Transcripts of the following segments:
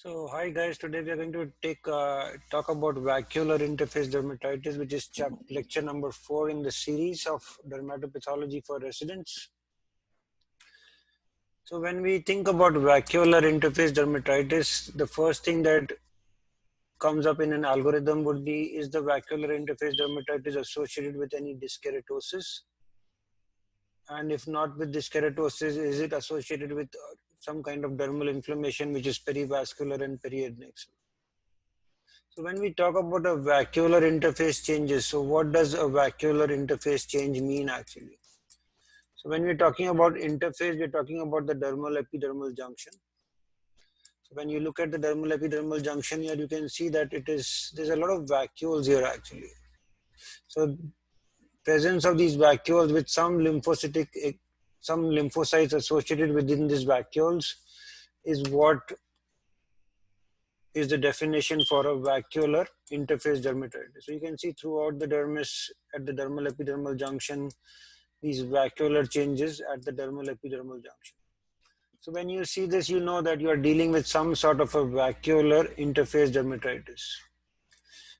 So, hi guys, today we are going to talk about vacuolar interface dermatitis, which is lecture number 4 in the series of dermatopathology for residents. So, when we think about vacuolar interface dermatitis, the first thing that comes up in an algorithm would be, is the vacuolar interface dermatitis associated with any disc keratosis? And if not with disc keratosis, is it associated with some kind of dermal inflammation, which is perivascular and periadnexal? So when we talk about a vacuolar interface changes, so what does a vacuolar interface change mean actually? So when we're talking about interface, we're talking about the dermal epidermal junction. So when you look at the dermal epidermal junction here, you can see that there's a lot of vacuoles here actually. So presence of these vacuoles with some lymphocytes associated within these vacuoles is what is the definition for a vacuolar interface dermatitis. So you can see throughout the dermis at the dermal epidermal junction, these vacuolar changes at the dermal epidermal junction. So when you see this, you know that you are dealing with some sort of a vacuolar interface dermatitis.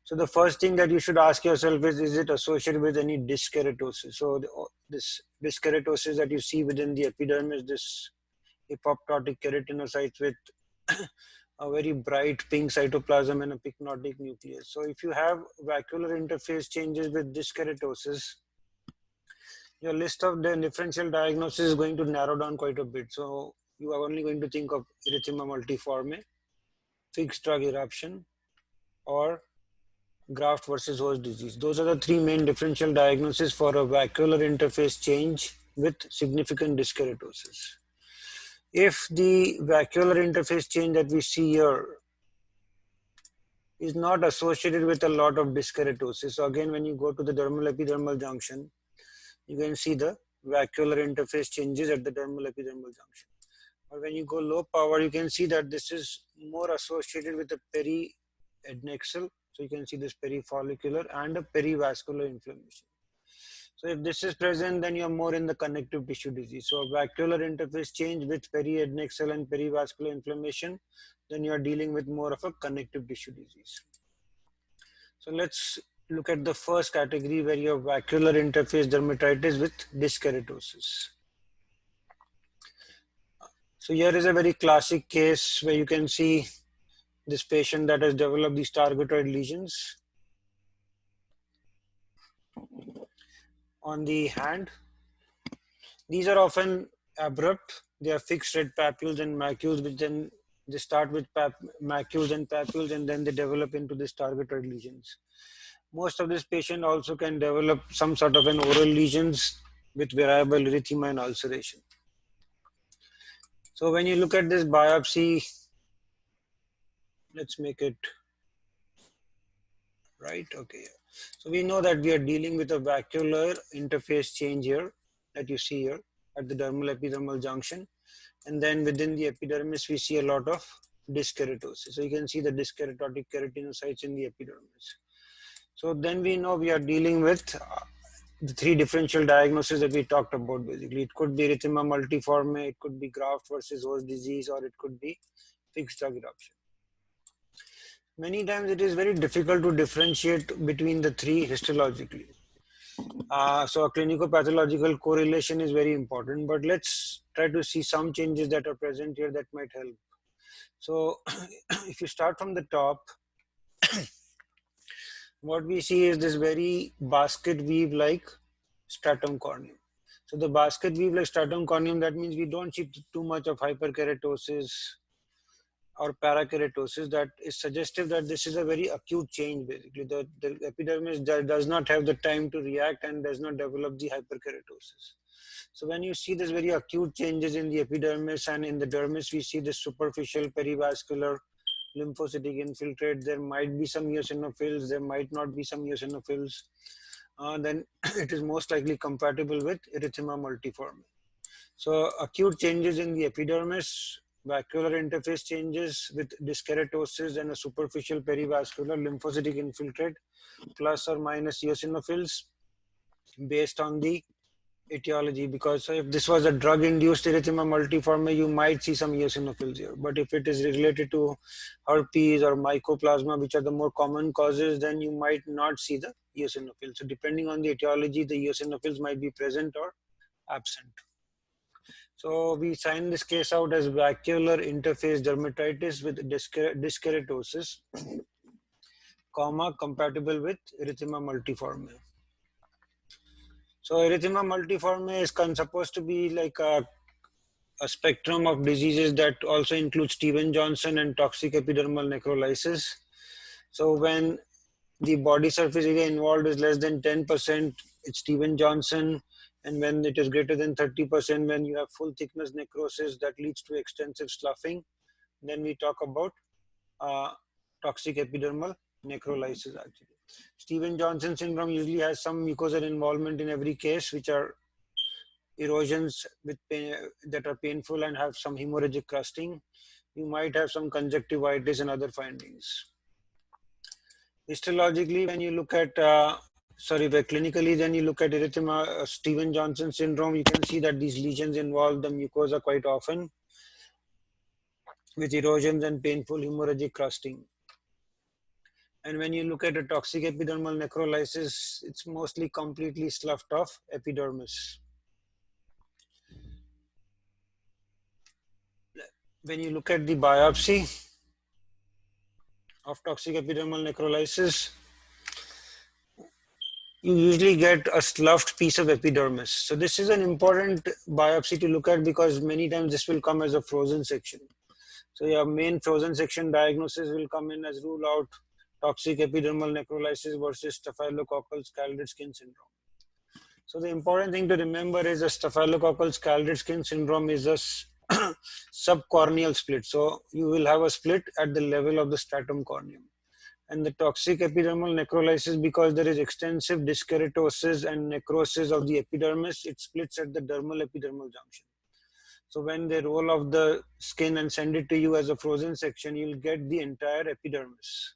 So the first thing that you should ask yourself is it associated with any disc keratosis? So this disc keratosis that you see within the epidermis, this apoptotic keratinocytes with a very bright pink cytoplasm and a pycnotic nucleus. So if you have vacuolar interface changes with disc keratosis, your list of the differential diagnosis is going to narrow down quite a bit. So you are only going to think of erythema multiforme, fixed drug eruption, or graft versus host disease. Those are the three main differential diagnoses for a vacuolar interface change with significant disc keratosis. If the vacuolar interface change that we see here is not associated with a lot of disc keratosis, so again, when you go to the dermal epidermal junction, you can see the vacuolar interface changes at the dermal epidermal junction. Or when you go low power, you can see that this is more associated with the periadnexal. So you can see this perifollicular and a perivascular inflammation. So if this is present, then you're more in the connective tissue disease. So a vacuolar interface change with periadnexal and perivascular inflammation, then you're dealing with more of a connective tissue disease. So let's look at the first category where you have vacuolar interface dermatitis with disc keratosis. So here is a very classic case where you can see this patient that has developed these targetoid lesions on the hand. These are often abrupt. They are fixed red papules and macules, which then they start with macules and papules, and then they develop into these targetoid lesions. Most of this patient also can develop some sort of an oral lesions with variable erythema and ulceration. So when you look at this biopsy, let's make it right. Okay. So we know that we are dealing with a vacuolar interface change here that you see here at the dermal epidermal junction. And then within the epidermis, we see a lot of disc keratosis. So you can see the disc keratotic keratinocytes in the epidermis. So then we know we are dealing with the three differential diagnoses that we talked about basically. It could be erythema multiforme, it could be graft versus host disease, or it could be fixed drug eruption. Many times it is very difficult to differentiate between the three histologically. So a clinico-pathological correlation is very important, but let's try to see some changes that are present here that might help. So if you start from the top, what we see is this very basket weave like stratum corneum. So the basket weave like stratum corneum, that means we don't see too much of hyperkeratosis or parakeratosis. That is suggestive that this is a very acute change basically. The epidermis does not have the time to react and does not develop the hyperkeratosis. So when you see this very acute changes in the epidermis and in the dermis, we see this superficial perivascular lymphocytic infiltrate. There might be some eosinophils, there might not be some eosinophils. Then it is most likely compatible with erythema multiforme. So acute changes in the epidermis, vacuolar interface changes with disc keratosis and a superficial perivascular lymphocytic infiltrate, plus or minus eosinophils based on the etiology, because if this was a drug-induced erythema multiforme, you might see some eosinophils here. But if it is related to herpes or mycoplasma, which are the more common causes, then you might not see the eosinophils. So depending on the etiology, the eosinophils might be present or absent. So we sign this case out as vacuolar interphase dermatitis with keratosis, comma, compatible with erythema multiforme. So erythema multiforme is supposed to be like a spectrum of diseases that also include Steven-Johnson and toxic epidermal necrolysis. So when the body surface area involved is less than 10%, it's Steven-Johnson. And when it is greater than 30%, when you have full thickness necrosis that leads to extensive sloughing, then we talk about toxic epidermal necrolysis actually. Steven-Johnson syndrome usually has some mucosal involvement in every case, which are erosions with that are painful and have some hemorrhagic crusting. You might have some conjunctivitis and other findings. Histologically, when you look at, clinically, then you look at erythema, Steven-Johnson syndrome, you can see that these lesions involve the mucosa quite often with erosions and painful hemorrhagic crusting. And when you look at a toxic epidermal necrolysis, it's mostly completely sloughed off epidermis. When you look at the biopsy of toxic epidermal necrolysis, you usually get a sloughed piece of epidermis. So this is an important biopsy to look at because many times this will come as a frozen section. So your main frozen section diagnosis will come in as rule out toxic epidermal necrolysis versus staphylococcal scalded skin syndrome. So the important thing to remember is a staphylococcal scalded skin syndrome is a subcorneal split. So you will have a split at the level of the stratum corneum. And the toxic epidermal necrolysis, because there is extensive diskeratosis and necrosis of the epidermis, it splits at the dermal epidermal junction. So when they roll off the skin and send it to you as a frozen section, you'll get the entire epidermis,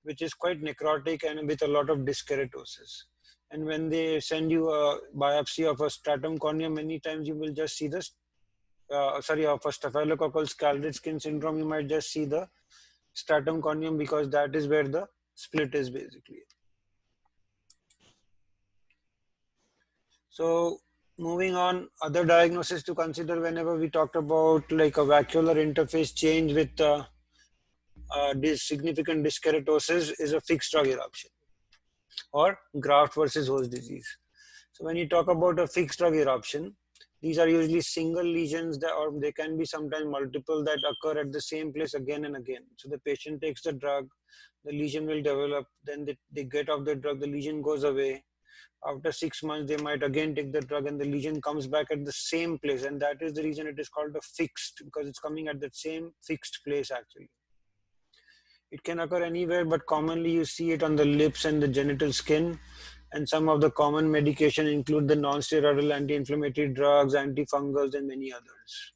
which is quite necrotic and with a lot of diskeratosis. And when they send you a biopsy of a stratum corneum, many times you will just see this, of a staphylococcal scalded skin syndrome, you might just see the stratum corneum because that is where the split is basically. So moving on, other diagnosis to consider whenever we talked about like a vacuolar interface change with this significant diskeratosis is a fixed drug eruption or graft versus host disease. So when you talk about a fixed drug eruption, these are usually single lesions that, or they can be sometimes multiple that occur at the same place again and again. So the patient takes the drug, the lesion will develop, then they get off the drug, the lesion goes away. After 6 months, they might again take the drug and the lesion comes back at the same place. And that is the reason it is called a fixed, because it's coming at that same fixed place actually. It can occur anywhere, but commonly you see it on the lips and the genital skin. And some of the common medication include the non-steroidal anti-inflammatory drugs, antifungals, and many others.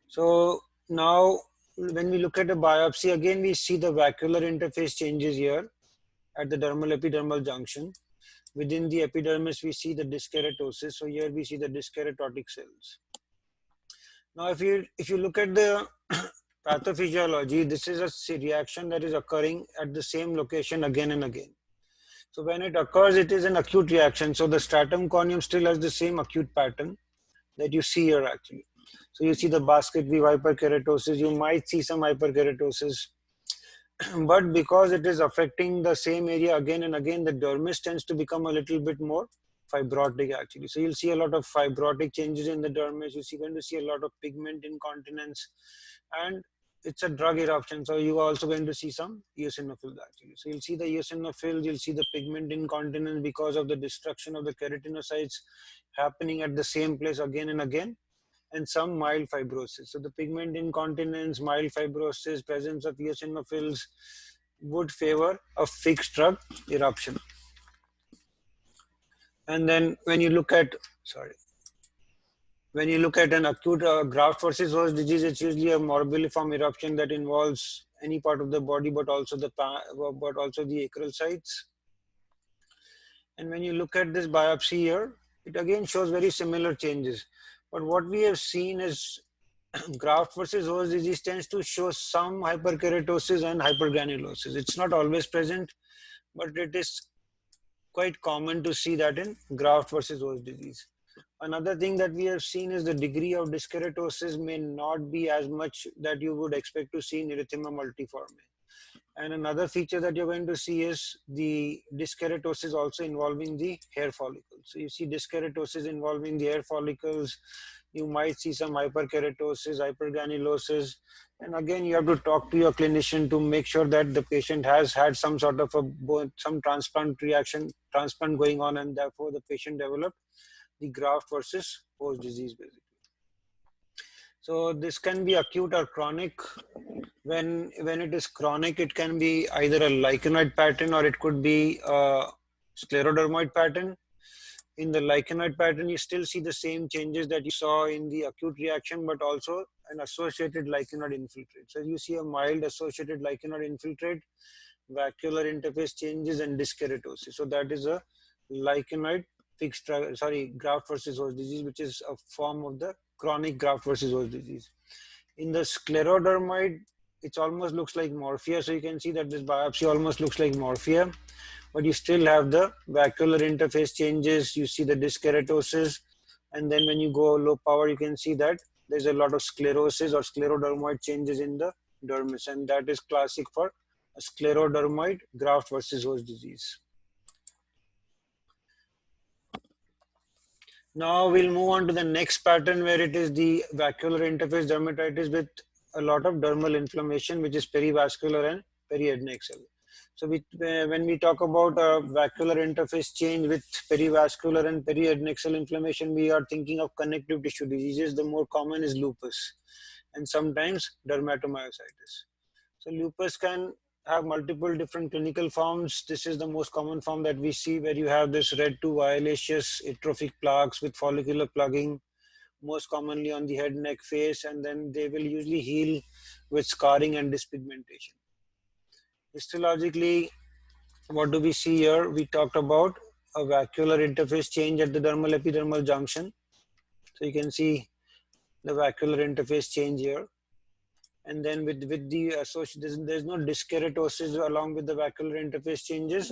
So now when we look at a biopsy, again, we see the vacuolar interface changes here at the dermal epidermal junction. Within the epidermis, we see the diskeratosis. So here we see the diskeratotic cells. Now, if you look at the pathophysiology, this is a reaction that is occurring at the same location again and again. So when it occurs, it is an acute reaction. So the stratum corneum still has the same acute pattern that you see here actually. So you see the basket weave hyperkeratosis, you might see some hyperkeratosis, but because it is affecting the same area again and again, the dermis tends to become a little bit more fibrotic actually. So you'll see a lot of fibrotic changes in the dermis. You're going to see a lot of pigment incontinence, and it's a drug eruption. So you are also going to see some eosinophils actually. So you'll see the eosinophils, you'll see the pigment incontinence because of the destruction of the keratinocytes happening at the same place again and again, and some mild fibrosis. So the pigment incontinence, mild fibrosis, presence of eosinophils would favor a fixed drug eruption. And then when you look at, when you look at an acute graft versus host disease, it's usually a morbilliform eruption that involves any part of the body, but also the acral sites. And when you look at this biopsy here, it again shows very similar changes. But what we have seen is graft versus host disease tends to show some hyperkeratosis and hypergranulosis. It's not always present, but it is quite common to see that in graft versus host disease. Another thing that we have seen is the degree of dyskeratosis may not be as much that you would expect to see in erythema multiforme. And another feature that you're going to see is the dyskeratosis also involving the hair follicles. So you see dyskeratosis involving the hair follicles. You might see some hyperkeratosis, hypergranulosis. And again, you have to talk to your clinician to make sure that the patient has had some sort of some transplant reaction, transplant going on, and therefore the patient developed the graft versus host disease basically. So this can be acute or chronic. When it is chronic, it can be either a lichenoid pattern or it could be a sclerodermoid pattern. In the lichenoid pattern, you still see the same changes that you saw in the acute reaction, but also an associated lichenoid infiltrate. So you see a mild associated lichenoid infiltrate, vacuolar interface changes, and dyskeratosis. So that is a lichenoid graft versus host disease, which is a form of the chronic graft versus host disease. In the sclerodermoid, it almost looks like morphia. So you can see that this biopsy almost looks like morphia, but you still have the vacuolar interface changes. You see the dyskeratosis. And then when you go low power, you can see that there's a lot of sclerosis or sclerodermoid changes in the dermis. And that is classic for a sclerodermoid graft versus host disease. Now we'll move on to the next pattern where it is the vacuolar interface dermatitis with a lot of dermal inflammation, which is perivascular and periadnexal. So when we talk about a vacuolar interface change with perivascular and periadnexal inflammation, we are thinking of connective tissue diseases. The more common is lupus and sometimes dermatomyositis. So lupus can have multiple different clinical forms. This is the most common form that we see, where you have this red to violaceous atrophic plaques with follicular plugging, most commonly on the head, neck, face, and then they will usually heal with scarring and dyspigmentation. Histologically, what do we see here? We talked about a vacuolar interface change at the dermal epidermal junction. So you can see the vacuolar interface change here. And then with the association, there's no dyskeratosis along with the vacuolar interface changes,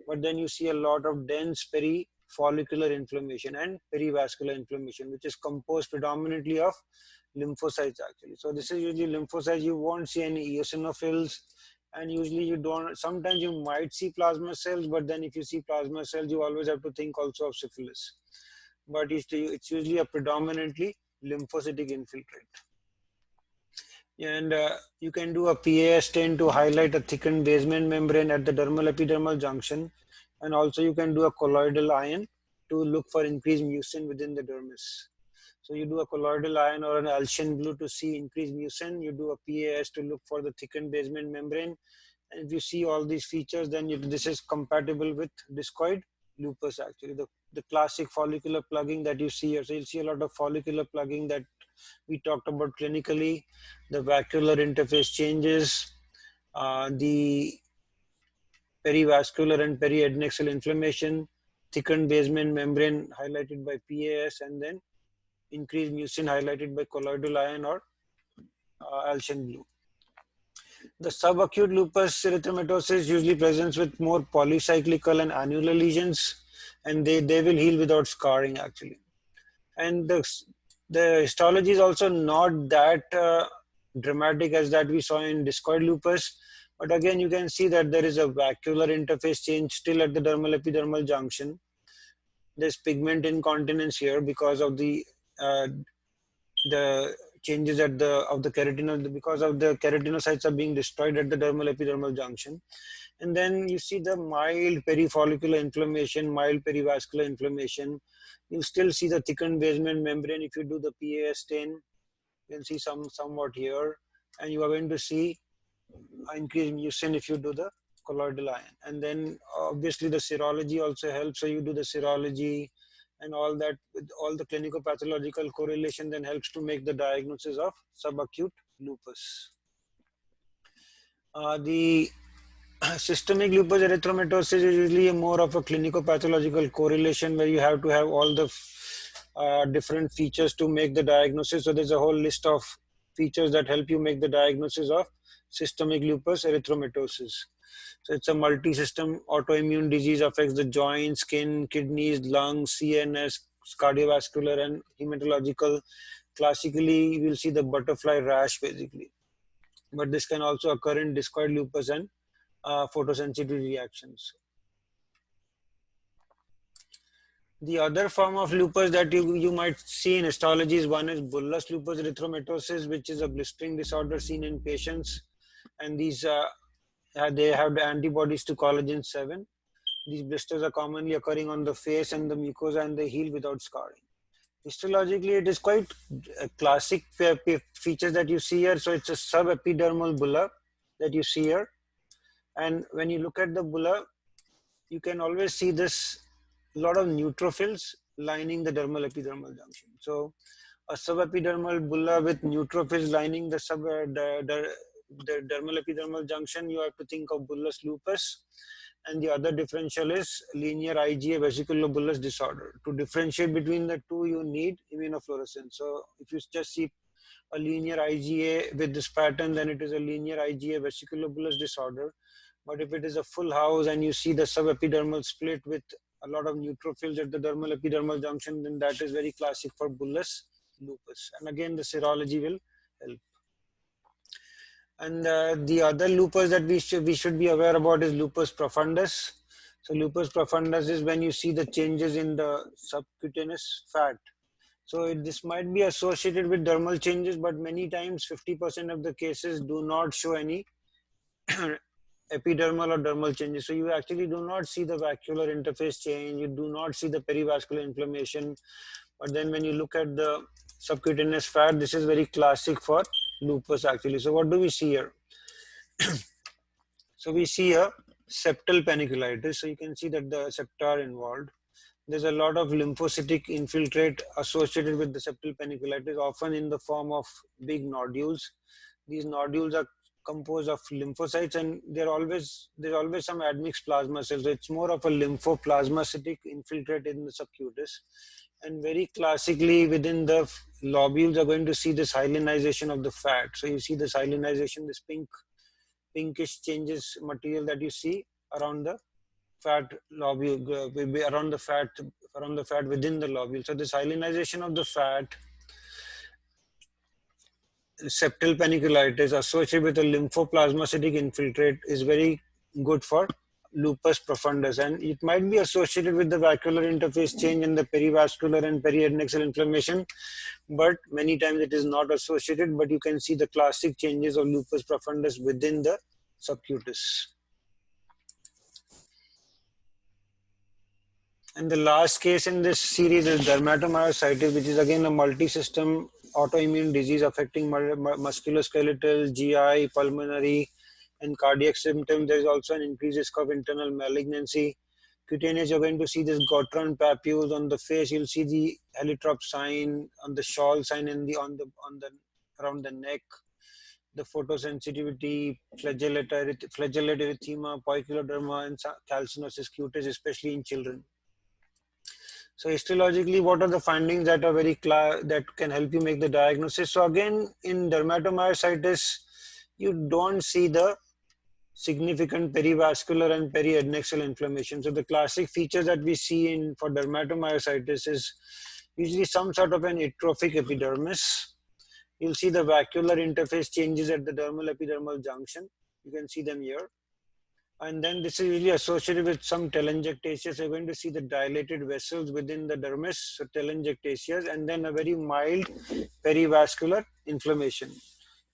but then you see a lot of dense perifollicular inflammation and perivascular inflammation, which is composed predominantly of lymphocytes actually. So this is usually lymphocytes. You won't see any eosinophils, and usually you don't, sometimes you might see plasma cells, but then if you see plasma cells, you always have to think also of syphilis. But it's usually a predominantly lymphocytic infiltrate. And you can do a PAS stain to highlight a thickened basement membrane at the dermal epidermal junction. And also you can do a colloidal ion to look for increased mucin within the dermis. So you do a colloidal ion or an Alcian blue to see increased mucin. You do a PAS to look for the thickened basement membrane. And if you see all these features, then this is compatible with discoid lupus actually. The classic follicular plugging that you see here. So you'll see a lot of follicular plugging that we talked about clinically, the vacuolar interface changes, the perivascular and periadnexal inflammation, thickened basement membrane highlighted by PAS, and then increased mucin highlighted by colloidal ion or Alcian blue. The subacute lupus erythematosus usually presents with more polycyclical and annular lesions, and they will heal without scarring actually. And the histology is also not that dramatic as that we saw in discoid lupus. But again, you can see that there is a vacuolar interface change still at the dermal epidermal junction. There's pigment incontinence here because of the changes at of the keratinocytes, because of the keratinocytes are being destroyed at the dermal epidermal junction. And then you see the mild perifollicular inflammation, mild perivascular inflammation. You still see the thickened basement membrane. If you do the PAS stain, you can see somewhat here. And you are going to see increased mucin if you do the colloidal ion. And then obviously the serology also helps. So you do the serology and all that, with all the clinical pathological correlation, then helps to make the diagnosis of subacute lupus. The Systemic lupus erythematosus is usually more of a clinico-pathological correlation where you have to have all the different features to make the diagnosis. So there's a whole list of features that help you make the diagnosis of systemic lupus erythematosus. So it's a multi-system autoimmune disease, affects the joints, skin, kidneys, lungs, CNS, cardiovascular, and hematological. Classically, you will see the butterfly rash basically. But this can also occur in discoid lupus and photosensitivity reactions. The other form of lupus that you might see in histology is one is bullous lupus erythematosus, which is a blistering disorder seen in patients. And these they have the antibodies to collagen 7. These blisters are commonly occurring on the face and the mucosa, and they heal without scarring. Histologically, it is quite classic features that you see here. So it's a subepidermal bulla that you see here. And when you look at the bulla, you can always see this lot of neutrophils lining the dermal epidermal junction. So a subepidermal bulla with neutrophils lining the dermal epidermal junction, you have to think of bullous lupus. And the other differential is linear IgA vesiculobullous disorder. To differentiate between the two, you need immunofluorescence. So if you just see a linear IgA with this pattern, then it is a linear IgA vesiculobullous disorder. But if it is a full house and you see the subepidermal split with a lot of neutrophils at the dermal epidermal junction, then that is very classic for bullous lupus. And again, the serology will help. And the other lupus that we should be aware about is lupus profundus. So lupus profundus is when you see the changes in the subcutaneous fat. So this might be associated with dermal changes, but many times 50% of the cases do not show any epidermal or dermal changes. So you actually do not see the vacuolar interface change, you do not see the perivascular inflammation. But then when you look at the subcutaneous fat, this is very classic for lupus actually. So what do we see here? So we see a septal panniculitis. So you can see that the septa are involved. There's a lot of lymphocytic infiltrate associated with the septal panniculitis, often in the form of big nodules. These nodules are composed of lymphocytes, and there's always some admixed plasma cells. So it's more of a lymphoplasmacytic infiltrate in the subcutis. And very classically within the lobules are going to see this hyalinization of the fat. So you see this hyalinization, this pinkish changes material that you see around the fat lobule, around the fat within the lobule. So this hyalinization of the fat, septal panniculitis associated with a lymphoplasmacytic infiltrate, is very good for lupus profundus, and it might be associated with the vacuolar interface change and the perivascular and periadnexal inflammation, but many times it is not associated, but you can see the classic changes of lupus profundus within the subcutis. And the last case in this series is dermatomyositis, which is again a multi-system autoimmune disease affecting musculoskeletal, GI, pulmonary, and cardiac symptoms. There is also an increased risk of internal malignancy. Cutaneous, you're going to see this Gottron papules on the face. You'll see the heliotrope sign on the shawl sign and around the neck. The photosensitivity, flagellate erythema, poikiloderma, and calcinosis cutis, especially in children. So histologically, what are the findings that are that can help you make the diagnosis? So again, in dermatomyositis, you don't see the significant perivascular and periadnexal inflammation. So the classic features that we see for dermatomyositis is usually some sort of an atrophic epidermis. You'll see the vacuolar interface changes at the dermal epidermal junction. You can see them here. And then this is really associated with some telangiectasias. You're going to see the dilated vessels within the dermis, so telangiectasias, and then a very mild perivascular inflammation.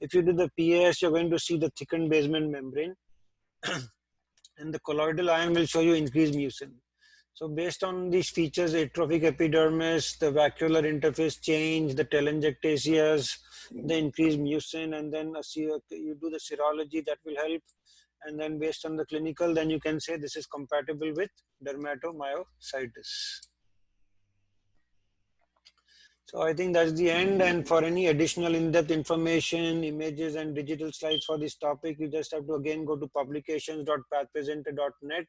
If you do the PAS, you're going to see the thickened basement membrane, and the colloidal ion will show you increased mucin. So based on these features, atrophic epidermis, the vacuolar interface change, the telangiectasias, the increased mucin, and then you do the serology, that will help. And then based on the clinical, then you can say this is compatible with dermatomyositis. So I think that's the end. And for any additional in-depth information, images and digital slides for this topic, you just have to again go to publications.pathpresenter.net.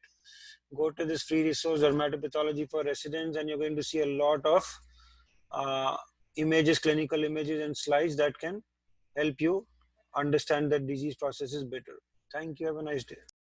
Go to this free resource, Dermatopathology for Residents, and you're going to see a lot of images, clinical images and slides that can help you understand the disease processes better. Thank you. Have a nice day.